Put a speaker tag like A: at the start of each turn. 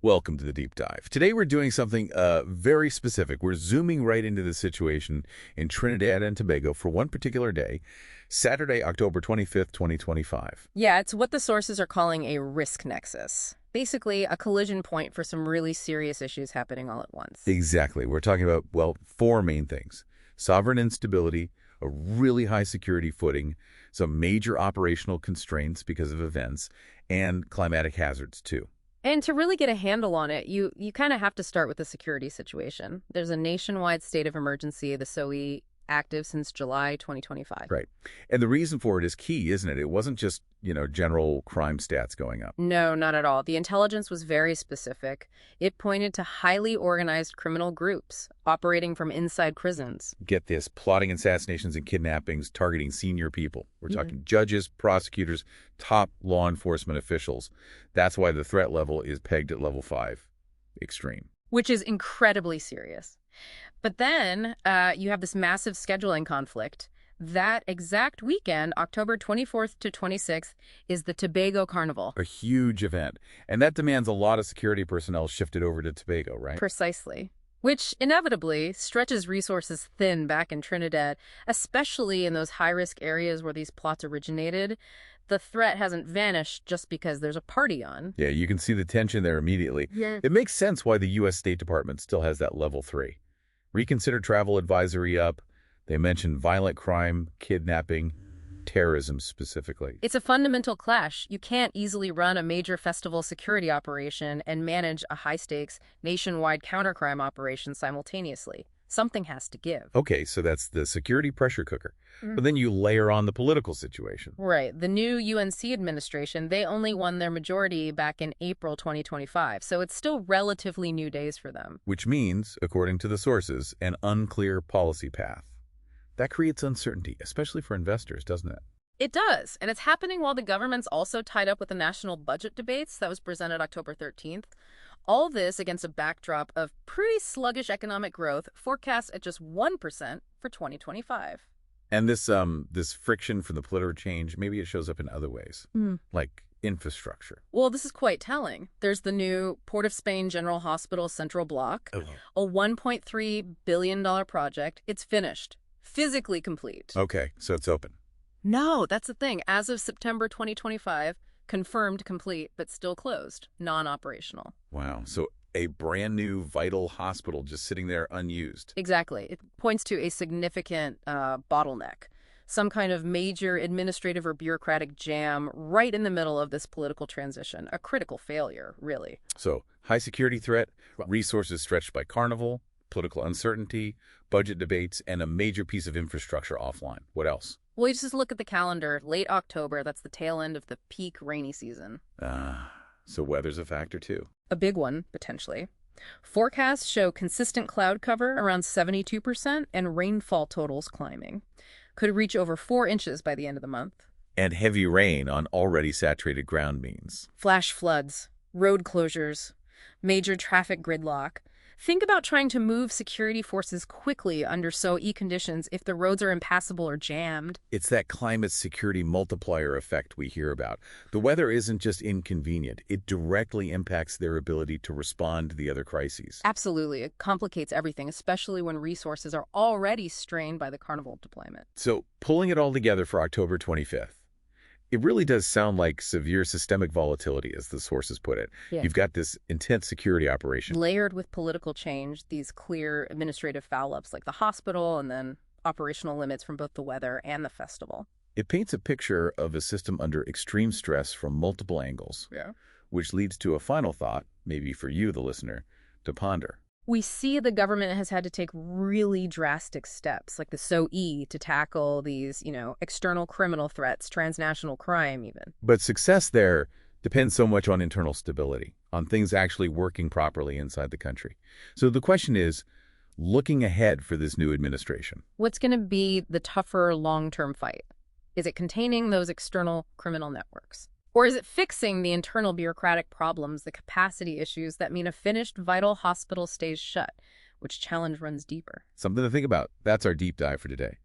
A: Welcome to the deep dive. Today we're doing something very specific. We're zooming right into the situation in Trinidad and Tobago for one particular day, Saturday, October 25th, 2025.
B: Yeah, it's what the sources are calling a risk nexus. Basically, a collision point for some really serious issues happening all at once.
A: Exactly. We're talking about, well, four main things. Sovereign instability, a really high security footing, some major operational constraints because of events, and climatic hazards too.
B: And to really get a handle on it, you kind of have to start with the security situation. There's a nationwide state of emergency, the SOE, active since July 2025.
A: Right. And the reason for it is key, isn't it? It wasn't just, general crime stats going up.
B: No, not at all. The intelligence was very specific. It pointed to highly organized criminal groups operating from inside prisons.
A: Get this, plotting assassinations and kidnappings targeting senior people. We're talking judges, prosecutors, top law enforcement officials. That's why the threat level is pegged at level 5, extreme.
B: Which is incredibly serious. But then you have this massive scheduling conflict. That exact weekend, October 24th to 26th, is the Tobago Carnival.
A: A huge event. And that demands a lot of security personnel shifted over to Tobago, right?
B: Precisely. Which inevitably stretches resources thin back in Trinidad, especially in those high-risk areas where these plots originated. The threat hasn't vanished just because there's a party on.
A: Yeah, you can see the tension there immediately.
B: Yeah.
A: It makes sense why the U.S. State Department still has that level 3. Reconsider travel advisory up. They mention violent crime, kidnapping, terrorism specifically.
B: It's a fundamental clash. You can't easily run a major festival security operation and manage a high-stakes, nationwide countercrime operation simultaneously. Something has to give.
A: Okay, so that's the security pressure cooker. But then you layer on the political situation.
B: Right. The new UNC administration, they only won their majority back in April 2025, so it's still relatively new days for them.
A: Which means, according to the sources, an unclear policy path. That creates uncertainty, especially for investors, doesn't it?
B: It does, and it's happening while the government's also tied up with the national budget debates that was presented October 13th. All this against a backdrop of pretty sluggish economic growth, forecast at just 1% for 2025.
A: And this friction from the political change, maybe it shows up in other ways, like infrastructure.
B: Well, this is quite telling. There's the new Port of Spain General Hospital Central Block, a $1.3 billion project. It's finished, physically complete.
A: Okay, so it's open.
B: No, that's the thing. As of September 2025, confirmed complete, but still closed, non-operational.
A: Wow, so a brand new vital hospital just sitting there unused.
B: Exactly. It points to a significant bottleneck, some kind of major administrative or bureaucratic jam right in the middle of this political transition, a critical failure, really.
A: So high security threat, resources stretched by carnival, political uncertainty, budget debates, and a major piece of infrastructure offline. What else?
B: Well, you just look at the calendar, late October, that's the tail end of the peak rainy season.
A: So weather's a factor too.
B: A big one, potentially. Forecasts show consistent cloud cover around 72% and rainfall totals climbing. Could reach over 4 inches by the end of the month.
A: And heavy rain on already saturated ground means
B: Flash floods, road closures, major traffic gridlock. Think about trying to move security forces quickly under SOE conditions if the roads are impassable or jammed.
A: it's that climate security multiplier effect we hear about. The weather isn't just inconvenient. It directly impacts their ability to respond to the other crises.
B: Absolutely. It complicates everything, especially when resources are already strained by the carnival deployment.
A: So pulling it all together for October 25th, it really does sound like severe systemic volatility, as the sources put it.
B: Yeah.
A: You've got this intense security operation.
B: Layered with political change, these clear administrative foul-ups like the hospital and then operational limits from both the weather and the festival.
A: It paints a picture of a system under extreme stress from multiple angles, which leads to a final thought, maybe for you, the listener, to ponder.
B: We see the government has had to take really drastic steps, like the SOE, to tackle these, external criminal threats, transnational crime even.
A: But success there depends so much on internal stability, on things actually working properly inside the country. So the question is, looking ahead for this new administration,
B: What's going to be the tougher long-term fight? Is it containing those external criminal networks? Or is it fixing the internal bureaucratic problems, the capacity issues that mean a finished vital hospital stays shut, which challenge runs deeper?
A: something to think about. That's our deep dive for today.